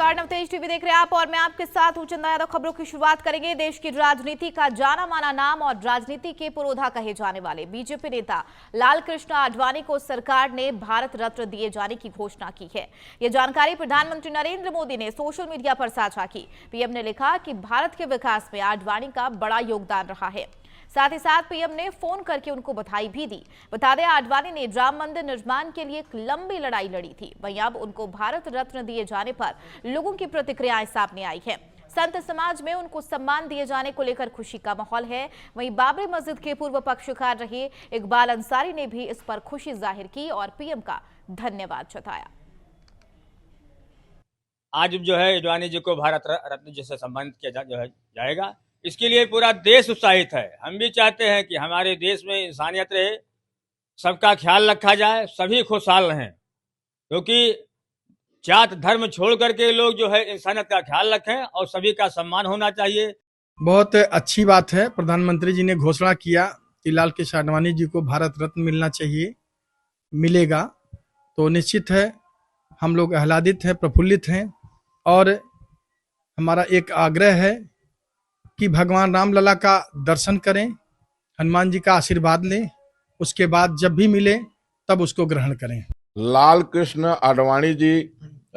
नमस्कार, नवतेज टीवी देख रहे हैं आप और मैं आपके साथ हूं चंदा यादव। खबरों की शुरुआत करेंगे। देश की राजनीति का जाना माना नाम और राजनीति के पुरोधा कहे जाने वाले बीजेपी नेता लाल कृष्ण आडवाणी को सरकार ने भारत रत्न दिए जाने की घोषणा की है। यह जानकारी प्रधानमंत्री नरेंद्र मोदी ने सोशल मीडिया पर साझा की। पीएम ने लिखा कि भारत के विकास में आडवाणी का बड़ा योगदान रहा है। साथ ही साथ पीएम ने फोन करके उनको बधाई भी दी। बता दें, आडवाणी ने राम मंदिर निर्माण के लिए एक लंबी लड़ाई लड़ी थी। वहीं अब उनको भारत रत्न दिए जाने पर लोगों की प्रतिक्रियाएं सामने आई है। संत समाज में उनको सम्मान दिए जाने को लेकर खुशी का माहौल है। वहीं बाबरी मस्जिद के पूर्व पक्षकार रहे इकबाल अंसारी ने भी इस पर खुशी जाहिर की और पीएम का धन्यवाद जताया। आज जो है आडवाणी जी को भारत रत्न जैसे सम्मानित किया जाएगा, इसके लिए पूरा देश उत्साहित है। हम भी चाहते हैं कि हमारे देश में इंसानियत रहे, सबका ख्याल रखा जाए, सभी खुशहाल रहें, क्योंकि जात धर्म छोड़ करके लोग जो है इंसानियत का ख्याल रखें और सभी का सम्मान होना चाहिए। बहुत अच्छी बात है। प्रधानमंत्री जी ने घोषणा किया कि लाल कृष्ण आडवाणी जी को भारत रत्न मिलना चाहिए, मिलेगा, तो निश्चित है हम लोग आह्लादित हैं, प्रफुल्लित हैं। और हमारा एक आग्रह है कि भगवान रामलला का दर्शन करें, हनुमान जी का आशीर्वाद लें, उसके बाद जब भी मिले तब उसको ग्रहण करें। लाल कृष्ण आडवाणी जी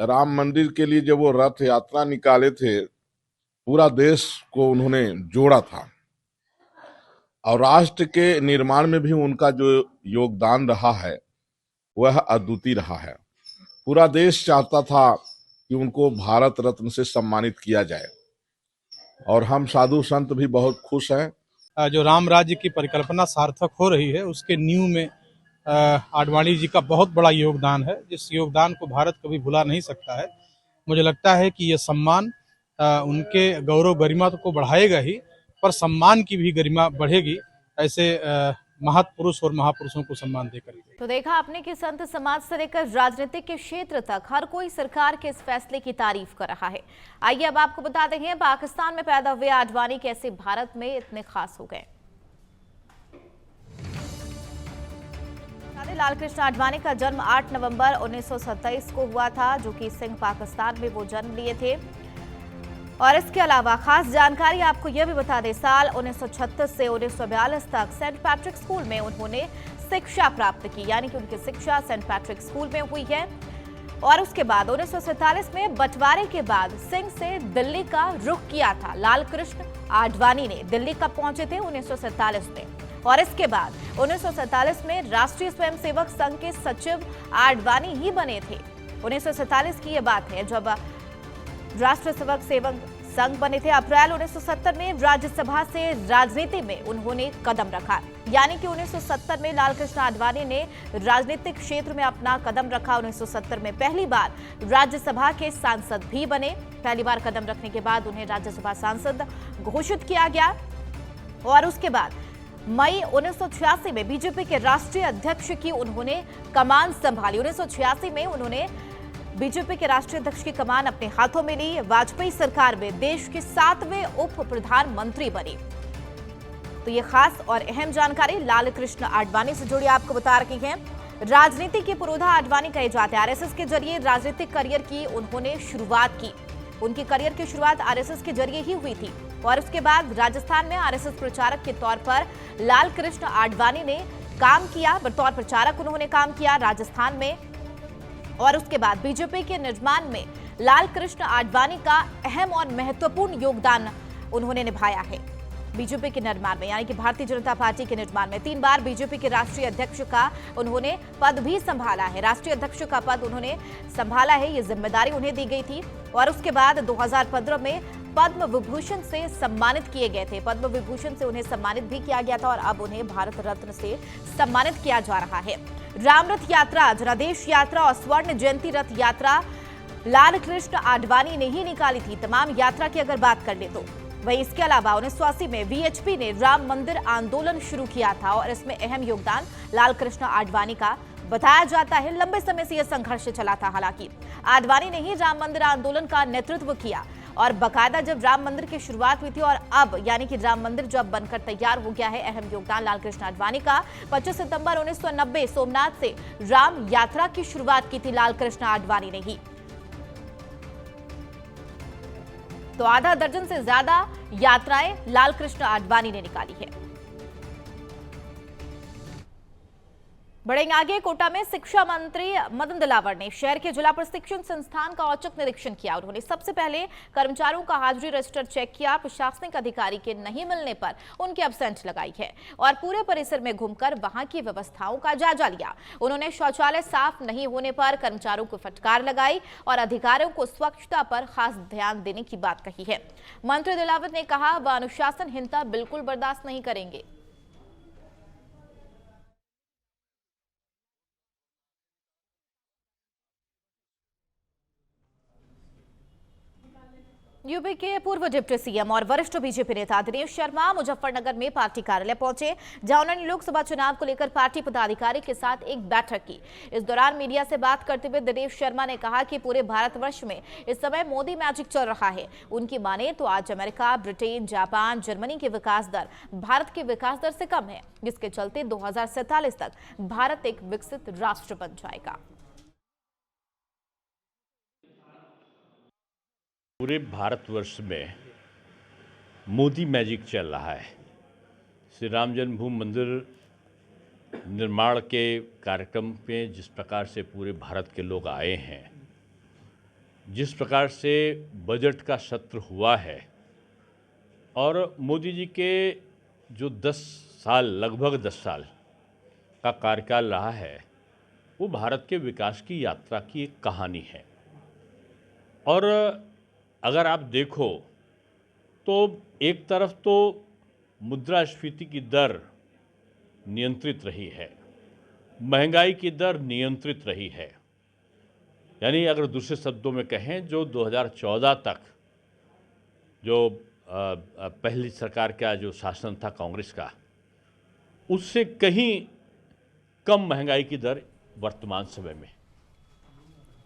राम मंदिर के लिए जब वो रथ यात्रा निकाले थे, पूरा देश को उन्होंने जोड़ा था और राष्ट्र के निर्माण में भी उनका जो योगदान रहा है वह अद्वितीय रहा है। पूरा देश चाहता था कि उनको भारत रत्न से सम्मानित किया जाए और हम साधु संत भी बहुत खुश हैं। जो राम राज्य की परिकल्पना सार्थक हो रही है, उसके नींव में आडवाणी जी का बहुत बड़ा योगदान है, जिस योगदान को भारत कभी भुला नहीं सकता है। मुझे लगता है कि यह सम्मान उनके गौरव गरिमा को बढ़ाएगा ही, पर सम्मान की भी गरिमा बढ़ेगी ऐसे महत्पुरुष और महापुरुषों को सम्मान देकर। तो देखा आपने कि संत समाज से लेकर राजनीतिक के क्षेत्र तक हर कोई सरकार के इस फैसले की तारीफ कर रहा है। आइए अब आपको बता दें, पाकिस्तान में पैदा हुए आडवाणी कैसे भारत में इतने खास हो गए। लाल कृष्ण आडवाणी का जन्म 8 नवंबर 1927 को हुआ था, जो कि सिंध पाकिस्तान में वो जन्म लिए थे। और इसके अलावा खास जानकारी आपको यह भी बता दें, साल 1936 से 1942 तक सेंट पैट्रिक स्कूल में उन्होंने शिक्षा प्राप्त की, यानी कि उनकी शिक्षा सेंट पैट्रिक स्कूल में हुई है। और उसके बाद 1947 में बंटवारे के बाद सिंध से दिल्ली का रुख किया था। लाल कृष्ण आडवाणी ने दिल्ली कब पहुंचे थे? 1947 में। और इसके बाद 1947 में राष्ट्रीय स्वयंसेवक संघ के सचिव आडवाणी ही बने थे। 1947 की यह बात है जब राष्ट्रीय सेवक संघ बने थे। अप्रैल 1970 में राज्यसभा से राजनीति में उन्होंने कदम रखा, यानी कि 1970 में लाल कृष्ण आडवाणी ने राजनीतिक क्षेत्र में अपना कदम रखा। 1970 में पहली बार राज्यसभा के सांसद भी बने। पहली बार कदम रखने के बाद उन्हें राज्यसभा सांसद घोषित किया गया। और उसके बाद मई 1986 में बीजेपी के राष्ट्रीय अध्यक्ष की उन्होंने कमान संभाली। 1986 में उन्होंने बीजेपी के राष्ट्रीय अध्यक्ष की कमान अपने हाथों में ली। वाजपेयी सरकार में देश के 7वें उप प्रधानमंत्री बने। तो ये खास और अहम जानकारी लाल कृष्ण आडवाणी से जुड़ी आपको बता रही हैं। राजनीति के पुरोधा आडवाणी कहे जाते हैं। आरएसएस के जरिए राजनीतिक करियर की उन्होंने शुरुआत की। उनकी करियर की शुरुआत आरएसएस के जरिए ही हुई थी। और उसके बाद राजस्थान में आरएसएस प्रचारक के तौर पर लाल कृष्ण आडवाणी ने काम किया। बतौर प्रचारक उन्होंने काम किया राजस्थान में। और उसके बाद बीजेपी के निर्माण में लाल कृष्ण आडवाणी का अहम और महत्वपूर्ण योगदान उन्होंने निभाया है। बीजेपी के निर्माण में, यानी कि भारतीय जनता पार्टी के निर्माण में 3 बार बीजेपी के राष्ट्रीय अध्यक्ष का उन्होंने पद भी संभाला है। राष्ट्रीय अध्यक्ष का पद उन्होंने संभाला है, ये जिम्मेदारी उन्हें दी गई थी। और उसके बाद 2015 में पद्म विभूषण से सम्मानित किए गए थे। पद्म विभूषण से उन्हें सम्मानित भी किया गया था और अब उन्हें भारत रत्न से सम्मानित किया जा रहा है। राम रथ यात्रा, जनादेश यात्रा और स्वर्ण जयंती रथ यात्रा लाल कृष्ण आडवाणी ने ही निकाली थी। तमाम यात्रा की अगर बात कर ले तो वहीं इसके अलावा 1980 में वीएचपी ने राम मंदिर आंदोलन शुरू किया था और इसमें अहम योगदान लाल कृष्ण आडवाणी का बताया जाता है। लंबे समय से यह संघर्ष चला था। हालांकि आडवाणी ने ही राम मंदिर आंदोलन का नेतृत्व किया और बाकायदा जब राम मंदिर की शुरुआत हुई थी और अब यानी कि राम मंदिर जब बनकर तैयार हो गया है, अहम योगदान लाल कृष्ण आडवाणी का। 25 सितंबर 1990 सोमनाथ से राम यात्रा की शुरुआत की थी लाल कृष्ण आडवाणी ने ही। तो आधा दर्जन से ज्यादा यात्राएं लालकृष्ण आडवाणी ने निकाली है। बढ़ेंगे आगे। कोटा में शिक्षा मंत्री मदन दिलावर ने शहर के जिला प्रशिक्षण संस्थान का औचक निरीक्षण किया। उन्होंने सबसे पहले कर्मचारियों का हाजिरी रजिस्टर चेक किया। प्रशासनिक अधिकारी के नहीं मिलने पर उनकी एब्सेंट लगाई है और पूरे परिसर में घूमकर वहां की व्यवस्थाओं का जायजा लिया। उन्होंने शौचालय साफ नहीं होने पर कर्मचारियों को फटकार लगाई और अधिकारियों को स्वच्छता पर खास ध्यान देने की बात कही है। मंत्री दिलावर ने कहा, वह अनुशासनहीनता बिल्कुल बर्दाश्त नहीं करेंगे। यूपी के पूर्व डिप्टी सीएम और वरिष्ठ बीजेपी नेता दिनेश शर्मा मुजफ्फरनगर में पार्टी कार्यालय पहुंचे, जहां उन्होंने लोकसभा चुनाव को लेकर पार्टी पदाधिकारी के साथ एक बैठक की। इस दौरान मीडिया से बात करते हुए दिनेश शर्मा ने कहा कि पूरे भारतवर्ष में इस समय मोदी मैजिक चल रहा है। उनकी माने तो आज अमेरिका, ब्रिटेन, जापान, जर्मनी की विकास दर भारत की विकास दर से कम है, जिसके चलते 2047 तक भारत एक विकसित राष्ट्र बन जाएगा। पूरे भारतवर्ष में मोदी मैजिक चल रहा है। श्री राम जन्मभूमि मंदिर निर्माण के कार्यक्रम में जिस प्रकार से पूरे भारत के लोग आए हैं, जिस प्रकार से बजट का सत्र हुआ है और मोदी जी के जो 10 साल, लगभग 10 साल का कार्यकाल रहा है, वो भारत के विकास की यात्रा की एक कहानी है। और अगर आप देखो तो एक तरफ तो मुद्रास्फीति की दर नियंत्रित रही है, महंगाई की दर नियंत्रित रही है। यानी अगर दूसरे शब्दों में कहें, जो 2014 तक जो पहली सरकार का जो शासन था कांग्रेस का, उससे कहीं कम महंगाई की दर वर्तमान समय में।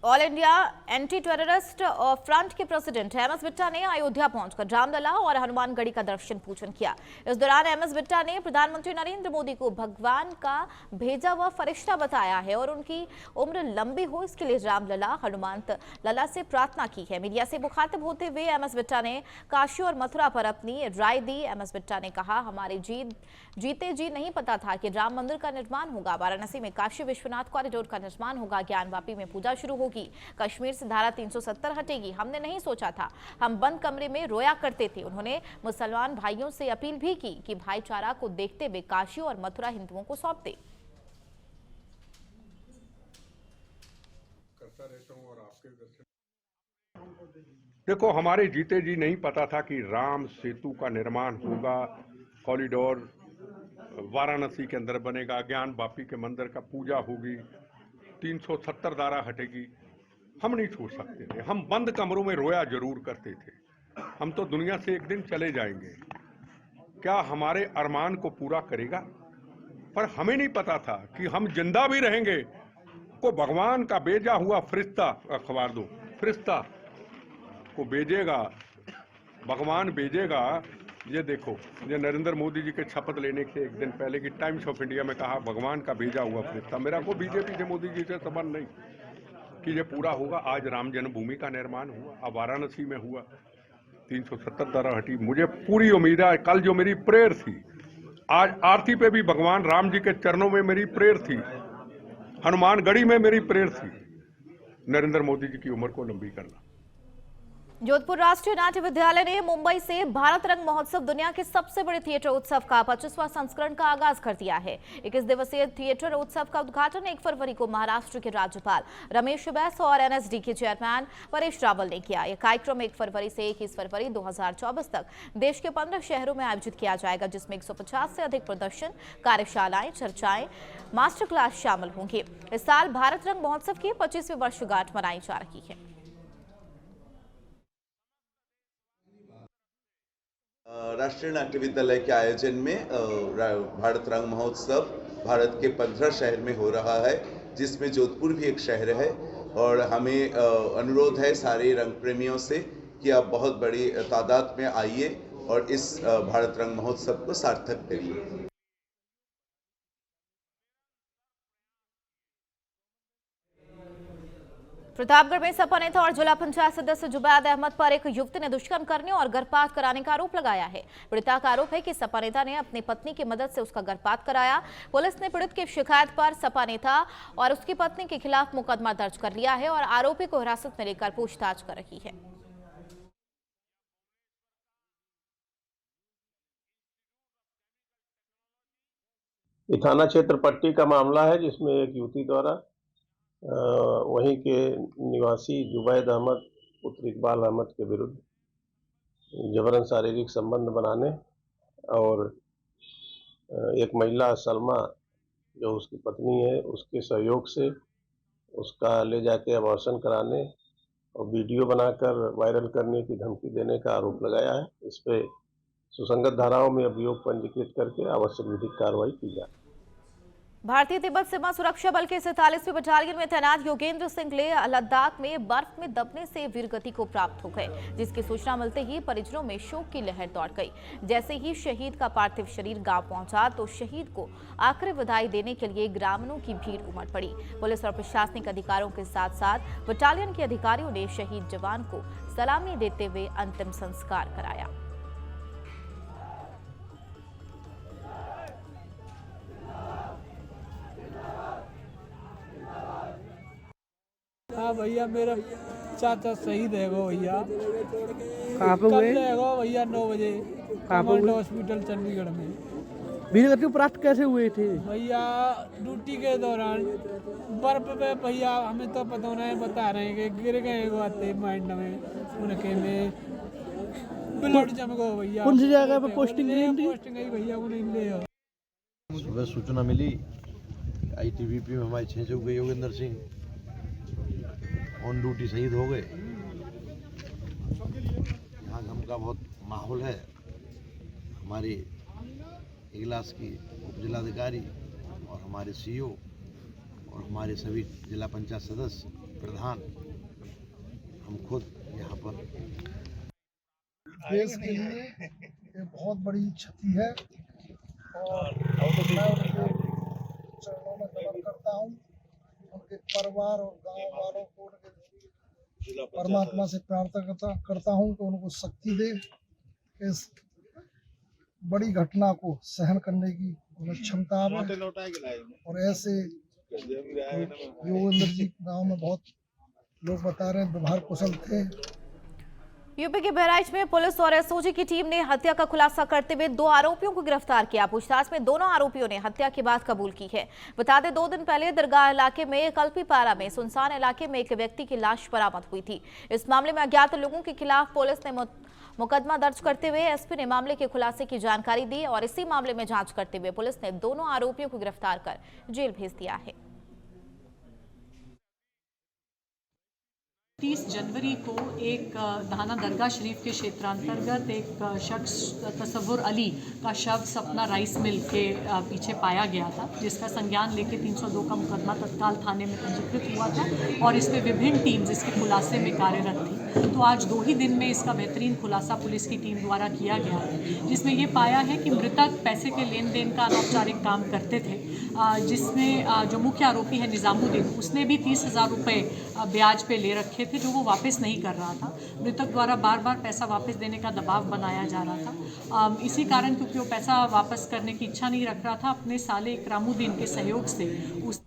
All India anti terrorist front के प्रेसिडेंट एमएस बिट्टा ने अयोध्या पहुंचकर रामलला और हनुमानगढ़ी का दर्शन पूजन किया। इस दौरान एमएस बिट्टा ने प्रधानमंत्री नरेंद्र मोदी को भगवान का भेजा हुआ फरिश्ता बताया है और उनकी उम्र लंबी हो, इसके लिए रामलला, हनुमान लला से प्रार्थना की है। मीडिया से मुखातिब होते हुए एमएस बिट्टा ने काशी और मथुरा पर अपनी राय दी। एमएस बिट्टा ने कहा, हमारे जीते जी नहीं पता था कि राम मंदिर का निर्माण होगा, वाराणसी में काशी विश्वनाथ कॉरिडोर का निर्माण होगा, ज्ञानवापी में पूजा शुरू होगी, कश्मीर से धारा 370 हटेगी। हमने नहीं सोचा था, हम बंद कमरे में रोया करते थे। उन्होंने मुसलमान भाइयों से अपील भी की कि भाईचारा को देखते हुए काशी और मथुरा हिंदुओं को सौंप दे। देखो, हमारे जीते जी नहीं पता था कि राम सेतु का निर्माण होगा, कॉरिडोर वाराणसी के अंदर बनेगा, ज्ञानवापी के मंदिर का पूजा होगी, 370 धारा हटेगी। हम नहीं छोड़ सकते थे, हम बंद कमरों में रोया जरूर करते थे। हम तो दुनिया से एक दिन चले जाएंगे, क्या हमारे अरमान को पूरा करेगा? पर हमें नहीं पता था कि हम जिंदा भी रहेंगे, को भगवान का भेजा हुआ फरिश्ता, अखबार दो, फरिश्ता को भेजेगा, भगवान भेजेगा। ये देखो, ये नरेंद्र मोदी जी के शपथ लेने के एक दिन पहले की टाइम्स ऑफ इंडिया में कहा, भगवान का भेजा हुआ फरिश्ता। मेरा को बीजेपी से, मोदी जी से संबंध नहीं कि ये पूरा होगा। आज राम जन्मभूमि का निर्माण हुआ, अब वाराणसी में हुआ, 370 धारा हटी। मुझे पूरी उम्मीद है, कल जो मेरी प्रेयर थी, आज आरती पे भी भगवान राम जी के चरणों में मेरी प्रेयर थी, हनुमानगढ़ी में मेरी प्रेयर थी, नरेंद्र मोदी जी की उम्र को लंबी करना। जोधपुर राष्ट्रीय नाट्य विद्यालय ने मुंबई से भारत रंग महोत्सव, दुनिया के सबसे बड़े थिएटर उत्सव का 25वां संस्करण का आगाज कर दिया है। 21 दिवसीय थिएटर उत्सव का उद्घाटन 1 फरवरी को महाराष्ट्र के राज्यपाल रमेश बैस और एनएसडी के चेयरमैन परेश रावल ने किया। यह कार्यक्रम 1 फरवरी से 21 फरवरी 2024 तक देश के 15 शहरों में आयोजित किया जाएगा, जिसमें 150 से अधिक प्रदर्शन, कार्यशालाएं, चर्चाएं, मास्टर क्लास शामिल होंगे। इस साल भारत रंग महोत्सव की 25वीं वर्षगांठ मनाई जा रही है। राष्ट्रीय नाट्य विद्यालय के आयोजन में भारत रंग महोत्सव भारत के 15 शहर में हो रहा है, जिसमें जोधपुर भी एक शहर है। और हमें अनुरोध है सारे रंग प्रेमियों से कि आप बहुत बड़ी तादाद में आइए और इस भारत रंग महोत्सव को सार्थक करिए। प्रतापगढ़ में सपा नेता और जिला पंचायत सदस्य जुबैद अहमद पर एक युवती ने दुष्कर्म करने और गर्भपात कराने का आरोप लगाया है। पीड़िता का आरोप है कि सपा नेता ने अपनी पत्नी की मदद से उसका गर्भपात कराया। पुलिस ने पीड़ित की शिकायत पर सपा नेता और उसकी पत्नी के खिलाफ मुकदमा दर्ज कर लिया है और आरोपी को हिरासत में लेकर पूछताछ कर रही है। ये थाना क्षेत्र पट्टी का मामला है, जिसमें एक युवती द्वारा वहीं के निवासी जुबैद अहमद पुत्र इकबाल अहमद के विरुद्ध जबरन शारीरिक संबंध बनाने और एक महिला सलमा जो उसकी पत्नी है उसके सहयोग से उसका ले जाके अबॉर्शन कराने और वीडियो बनाकर वायरल करने की धमकी देने का आरोप लगाया है। इस पे सुसंगत धाराओं में अभियोग पंजीकृत करके आवश्यक विधिक कार्रवाई की जाए। भारतीय तिब्बत सीमा सुरक्षा बल के 47वीं बटालियन में तैनात योगेंद्र सिंह ले लद्दाख में बर्फ में दबने से वीरगति को प्राप्त हो गए, जिसकी सूचना मिलते ही परिजनों में शोक की लहर दौड़ गई। जैसे ही शहीद का पार्थिव शरीर गांव पहुंचा तो शहीद को आखिरी विदाई देने के लिए ग्रामीणों की भीड़ उमड़ पड़ी। पुलिस और प्रशासनिक अधिकारियों के साथ साथ बटालियन के अधिकारियों ने शहीद जवान को सलामी देते हुए अंतिम संस्कार कराया। हाँ भैया, मेरा चाचा शहीद है वो भैया। कहाँ पे हुए? भैया 9 बजे कमांडो हॉस्पिटल चंडीगढ़ में। वीरगति प्राप्त कैसे हुए थे भैया? ड्यूटी के दौरान बर्फ पे भैया, हमें तो पता नहीं, बता रहे हैं कि गिर गए वो आते माइंड में उनके में ब्लड जम गया भैया। कौन सी जगह पे पोस्टिंग गई भैया को नहीं ले। सुबह सूचना मिली ITBP में हमारे 6 चौके योगेंद्र सिंह ऑन ड्यूटी शहीद हो गए। यहाँ गम का बहुत माहौल है। हमारे इगलास की उप जिलाधिकारी और हमारे CO और हमारे सभी जिला पंचायत सदस्य प्रधान, हम खुद यहाँ पर। देश के लिए ये बहुत बड़ी क्षति है और मैं उनके चरणों में नमन करता हूँ। उनके परिवार और गांव वालों को उनके परमात्मा से प्रार्थना करता हूं कि उनको शक्ति दे, इस बड़ी घटना को सहन करने की उन्हें क्षमता आवे। और ऐसे योगेंद्र जी गांव में बहुत लोग बता रहे हैं व्यवहार कुशल थे। यूपी के बहराइच में पुलिस और SOG की टीम ने हत्या का खुलासा करते हुए 2 आरोपियों को गिरफ्तार किया। पूछताछ में दोनों आरोपियों ने हत्या की बात कबूल की है। बता दें 2 दिन पहले दरगाह इलाके में कल्पीपारा में सुनसान इलाके में एक व्यक्ति की लाश बरामद हुई थी। इस मामले में अज्ञात लोगों के खिलाफ पुलिस ने मुकदमा दर्ज करते हुए SP ने मामले के खुलासे की जानकारी दी और इसी मामले में जांच करते हुए पुलिस ने दोनों आरोपियों को गिरफ्तार कर जेल भेज दिया है। 30 जनवरी को एक धाना दरगाह शरीफ के क्षेत्रांतर्गत एक शख्स तसव्वुर अली का शव सपना राइस मिल के पीछे पाया गया था, जिसका संज्ञान लेके 302 का मुकदमा तत्काल थाने में पंजीकृत हुआ था और इस पे विभिन्न टीम्स इसके खुलासे में कार्यरत थी। तो आज 2 ही दिन में इसका बेहतरीन खुलासा पुलिस की टीम द्वारा किया गया है, जिसमें ये पाया है कि मृतक पैसे के लेन देन का अनौपचारिक काम करते थे, जिसमें जो मुख्य आरोपी है निजामुद्दीन, उसने भी 30,000 रुपये ब्याज पे ले रखे थे जो वो वापस नहीं कर रहा था। मृतक द्वारा बार बार पैसा वापस देने का दबाव बनाया जा रहा था। इसी कारण क्योंकि वो पैसा वापस करने की इच्छा नहीं रख रहा था, अपने साले इकरामुद्दीन के सहयोग से उस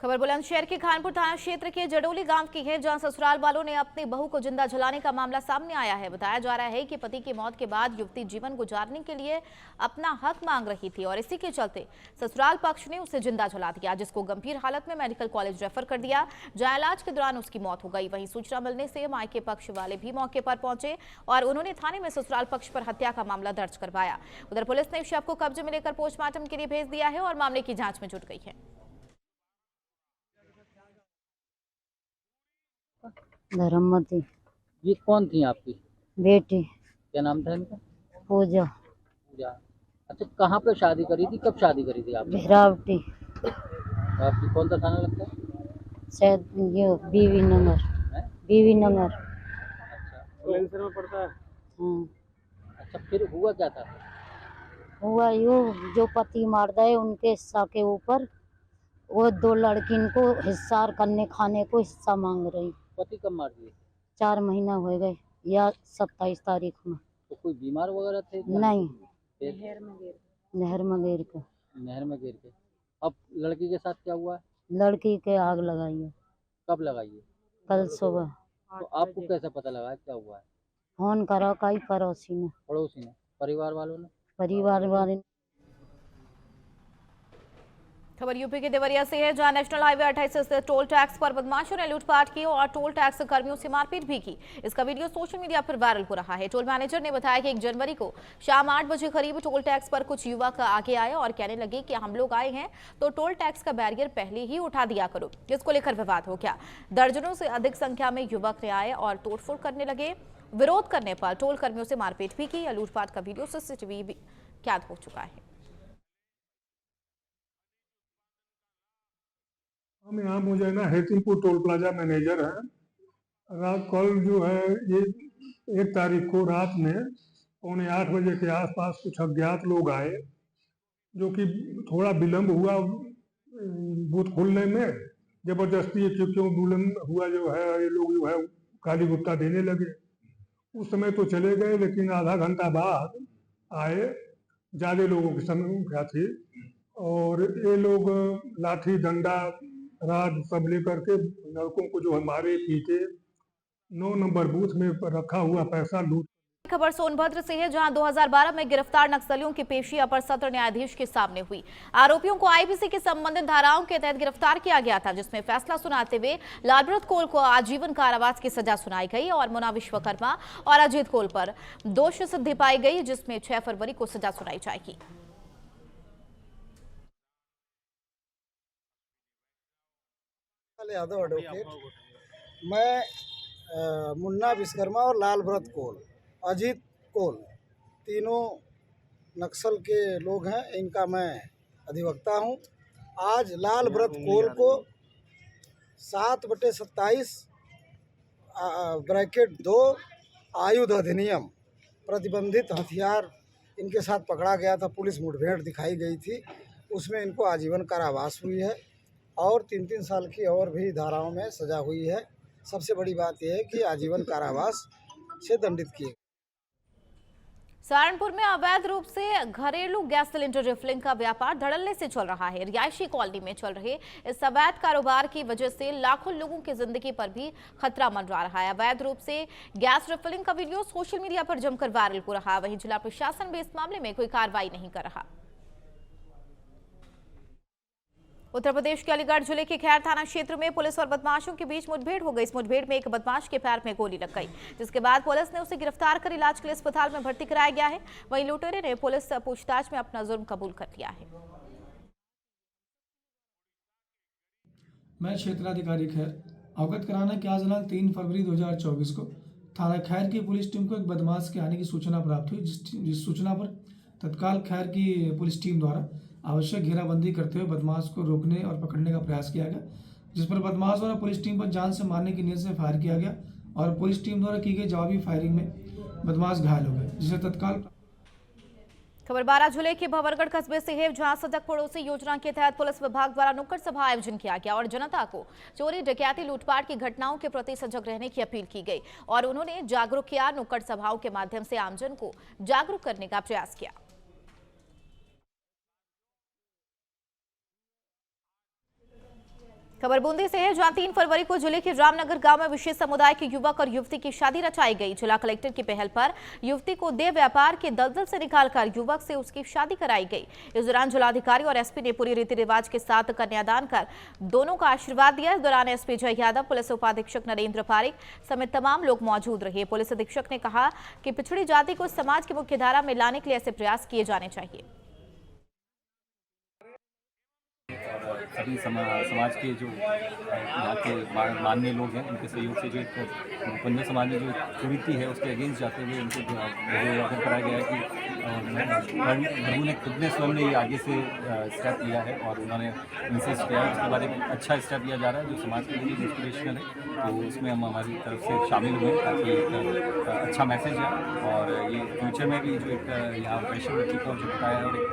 खबर बुलंदशहर के खानपुर थाना क्षेत्र के जडोली गांव की है, जहां ससुराल वालों ने अपनी बहू को जिंदा जलाने का मामला सामने आया है। बताया जा रहा है कि पति की मौत के बाद युवती जीवन गुजारने के लिए अपना हक मांग रही थी और इसी के चलते ससुराल पक्ष ने उसे जिंदा जला दिया, जिसको गंभीर हालत में मेडिकल कॉलेज रेफर कर दिया, जहां इलाज के दौरान उसकी मौत हो गई। वहीं सूचना मिलने से मायके पक्ष वाले भी मौके पर पहुंचे और उन्होंने थाने में ससुराल पक्ष पर हत्या का मामला दर्ज करवाया। उधर पुलिस ने शव को कब्जे में लेकर पोस्टमार्टम के लिए भेज दिया है और मामले की जांच में जुट गई है। धर्मवती। ये कौन थी आपकी बेटी? क्या नाम था इनका? पूजा। पूजा। अच्छा, कहाँ पे शादी करी थी, कब शादी करी थी आपने? भेरावटी। आपकी कौन सा थाना लगता है? शायद ये बीवी नगर। बीवी नगर। अच्छा, बुलंदशहर में पड़ता है। अच्छा, फिर हुआ क्या था? हुआ यो जो पति मार दे उनके हिस्सा के ऊपर वो 2 लड़किन को हिस्सा करने खाने को हिस्सा मांग रही। पति कब मार दिए? 4 महीना हो गए या 27 तारीख में। तो कोई बीमार वगैरह थे? नहीं, फिर नहर में गिर के। नहर में गिर के। अब लड़की के साथ क्या हुआ है? लड़की के आग लगाई है कब लगाई है? कल सुबह। तो आपको कैसे पता लगा है क्या हुआ है? फोन करा कई पड़ोसी ने। पड़ोसी ने? परिवार वालों ने? परिवार वाले। खबर यूपी के देवरिया से है, जहां नेशनल हाईवे 28 से टोल टैक्स पर बदमाशों ने लूटपाट की और टोल टैक्स कर्मियों से मारपीट भी की। इसका वीडियो सोशल मीडिया पर वायरल हो रहा है। टोल मैनेजर ने बताया कि 1 जनवरी को शाम 8 बजे करीब टोल टैक्स पर कुछ युवक आगे आए और कहने लगे कि हम लोग आए हैं तो टोल टैक्स का बैरियर पहले ही उठा दिया करो, जिसको लेकर विवाद हो गया। दर्जनों से अधिक संख्या में युवक ने आए और तोड़फोड़ करने लगे। विरोध करने पर टोल कर्मियों से मारपीट भी की। लूटपाट का वीडियो सीसीटीवी कैद हो चुका है। हम यहाँ मुझे हेतिमपुर टोल प्लाजा मैनेजर हैं। रात कल जो है ये 1 तारीख को रात में 7:45 बजे के आसपास कुछ अज्ञात लोग आए, जो कि थोड़ा विलम्ब हुआ बूथ खोलने में। जबरदस्ती क्यों विलम्ब हुआ जो है ये लोग जो है काली गुप्ता देने लगे। उस समय तो चले गए, लेकिन आधा घंटा बाद आए। ज़्यादा लोगों की संख्या थी और ये लोग लाठी डंडा राड सब लेकर के लड़कों को जो हमारे पीछे 9 नंबर बूथ में रखा हुआ पैसा लूट। खबर सोनभद्र से है, जहां 2012 में गिरफ्तार नक्सलियों की पेशी अपर सत्र न्यायाधीश के सामने हुई। आरोपियों को आईपीसी की संबंधित धाराओं के तहत गिरफ्तार किया गया था, जिसमें फैसला सुनाते हुए लालब्रत कोल को आजीवन कारावास की सजा सुनाई गई और मुना विश्वकर्मा और अजीत कोल पर दोष सिद्धि पाई गई, जिसमें 6 फरवरी को सजा सुनाई जाएगी। यादव एडवोकेट। मैं मुन्ना विश्वकर्मा और लालब्रत कोल, अजीत कोल, तीनों नक्सल के लोग हैं। इनका मैं अधिवक्ता हूं। आज लालब्रत कोल को 7/27 ब्रैकेट 2 आयुध अधिनियम प्रतिबंधित हथियार इनके साथ पकड़ा गया था। पुलिस मुठभेड़ दिखाई गई थी, उसमें इनको आजीवन कारावास हुई है और 3-3 साल की और भी धाराओं में सजा हुई है। सबसे बड़ी बात यह है कि आजीवन कारावास से दंडित किए। सहारनपुर में अवैध रूप से घरेलू गैस सिलेंडर रिफिलिंग का व्यापार धड़ल्ले से चल रहा है। रिहायशी कॉलोनी में चल रहे इस अवैध कारोबार की वजह से लाखों लोगों की जिंदगी पर भी खतरा मंडरा रहा है। अवैध रूप से गैस रिफिलिंग का वीडियो सोशल मीडिया पर जमकर वायरल हो रहा है। वहीं जिला प्रशासन भी इस मामले में कोई कार्रवाई नहीं कर रहा। उत्तर प्रदेश के अलीगढ़ जिले के खैर थाना क्षेत्र में पुलिस और बदमाशों के बीच मुठभेड़ हो गई। इस मुठभेड़ में एक बदमाश के पैर में गोली लग गई, जिसके बाद पुलिस ने उसे गिरफ्तार कर इलाज के लिए अस्पताल में भर्ती कराया गया है। वहीं लुटेरे ने पुलिस पूछताछ में अपना जुर्म कबूल कर लिया है। मैं क्षेत्राधिकारी खैर अवगत कराना कि आज दिनांक 3 फरवरी 2024 को थाना खैर की पुलिस टीम को एक बदमाश के आने की सूचना प्राप्त हुई, जिस सूचना पर तत्काल खैर की पुलिस टीम द्वारा आवश्यक घेराबंदी करते हुए बदमाश को रोकने और पकड़ने का प्रयास किया गया, जिस पर बदमाश द्वारा पुलिस टीम पर जान से मारने की नीयत से फायर किया गया और पुलिस टीम द्वारा की गई जवाबी फायरिंग में बदमाश घायल हो गए, जिसे तत्काल। खबर बारां जिले के भंवरगढ़ कस्बे से है, जहां सजग पड़ोसी योजना के तहत पुलिस विभाग द्वारा नुक्कड़ सभा आयोजन किया गया और जनता को चोरी डकैती लूटपाट की घटनाओं के प्रति सजग रहने की अपील की गई और उन्होंने जागरूक किया। नुक्कड़ सभाओं के माध्यम से आमजन को जागरूक करने का प्रयास किया। खबर बूंदी से है, जहां 3 फरवरी को जिले के रामनगर गांव में विशेष समुदाय के युवक और युवती की शादी रचाई गई। जिला कलेक्टर की पहल पर युवती को देह व्यापार के दलदल से निकालकर युवक से उसकी शादी कराई गई। इस दौरान जिलाधिकारी और एसपी ने पूरी रीति रिवाज के साथ कन्यादान कर दोनों का आशीर्वाद दिया। इस दौरान एसपी जय यादव, पुलिस उपाधीक्षक नरेंद्र पारिक समेत तमाम लोग मौजूद रहे। पुलिस अधीक्षक ने कहा कि पिछड़ी जाति को समाज की मुख्यधारा में लाने के लिए ऐसे प्रयास किए जाने चाहिए। सभी समाज के जो यहाँ के माननीय लोग हैं, उनके सहयोग से जो एक पंजा समाज में जो कुरीति है उसके अगेंस्ट जाते हुए उनको अवगत कराया गया है कि प्रभु ने खुद ने स्वयं ने ये आगे से स्टेप लिया है और उन्होंने इंसिस्ट किया है। उसके बाद एक अच्छा स्टेप लिया जा रहा है जो समाज के लिए इंस्पिरेशनल है, तो उसमें हम हमारी तरफ से शामिल हुए ताकि एक अच्छा मैसेज है और ये फ्यूचर में भी जो एक यहाँ प्रेशर बच्ची को जो बताया है और एक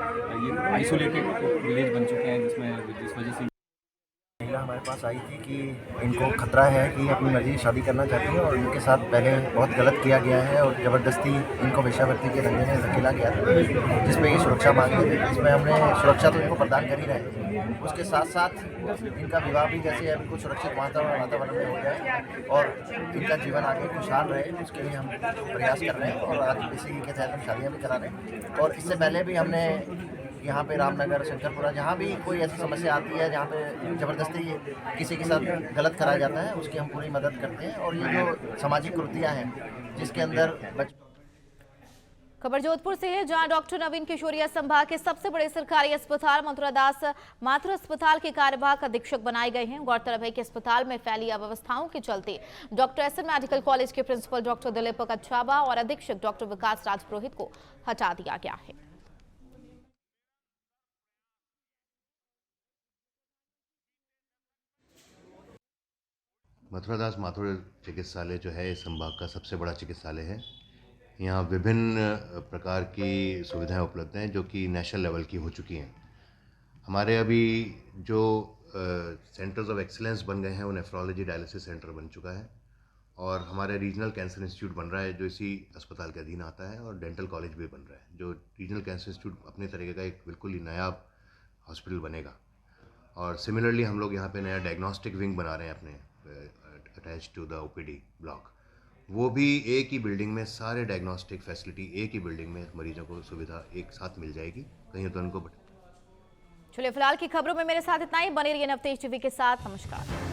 ये आइसोलेटेड विलेज बन चुके हैं जिस वजह से हमारे पास आई थी कि इनको खतरा है कि अपनी मर्जी से शादी करना चाहती है और इनके साथ पहले बहुत गलत किया गया है और ज़बरदस्ती इनको वेश्यावृत्ति के धंधे में धकेला गया था, जिसमें ये सुरक्षा मांग रहे थे। इसमें हमने सुरक्षा तो इनको प्रदान कर ही रहे हैं, उसके साथ साथ इनका विवाह भी जैसे है बिल्कुल सुरक्षित वातावरण में हो जाए और इनका जीवन आगे खुशहाल रहे, उसके लिए हम प्रयास कर रहे हैं और आज इसी के तहत हम शादियाँ भी करा रहे हैं। और इससे पहले भी हमने यहाँ पे रामनगर, शंकरपुरा, जहाँ भी कोई ऐसी समस्या आती है जहाँ पे ज़बरदस्ती किसी के साथ गलत कराया जाता है, उसकी हम पूरी मदद करते हैं। और ये जो सामाजिक कृतियाँ हैं जिसके अंदर खबर जोधपुर से है, जहां डॉक्टर नवीन किशोरिया संभाग के सबसे बड़े सरकारी अस्पताल मथुरा दास मातृ अस्पताल के कार्यवाहक अधीक्षक बनाए गए हैं। गौरतलब है कि अस्पताल में फैली अव्यवस्थाओं के चलते डॉक्टर एसएन मेडिकल कॉलेज के प्रिंसिपल डॉक्टर दिलीप कच्छाबा और अधीक्षक डॉक्टर विकास राज पुरोहित को हटा दिया गया है। मथुरा दास माथुर चिकित्सालय जो है इस संभाग का सबसे बड़ा चिकित्सालय है। यहाँ विभिन्न प्रकार की सुविधाएं उपलब्ध हैं जो कि नेशनल लेवल की हो चुकी हैं। हमारे अभी जो सेंटर्स ऑफ एक्सीलेंस बन गए हैं वो नेफ्रोलॉजी डायलिसिस सेंटर बन चुका है और हमारे रीजनल कैंसर इंस्टीट्यूट बन रहा है जो इसी अस्पताल के अधीन आता है और डेंटल कॉलेज भी बन रहा है जो रीजनल कैंसर इंस्टीट्यूट अपने तरीके का एक बिल्कुल ही नया हॉस्पिटल बनेगा। और सिमिलरली हम लोग यहाँ पे नया डायग्नोस्टिक विंग बना रहे हैं अपने attach to the OPD block, वो भी एक ही बिल्डिंग में सारे डायग्नोस्टिक फैसिलिटी एक ही बिल्डिंग में मरीजों को सुविधा एक साथ मिल जाएगी, कहीं तो उनको। चलिए फिलहाल की खबरों में मेरे साथ इतना ही। बने रहिए नवतेज टीवी के साथ। नमस्कार।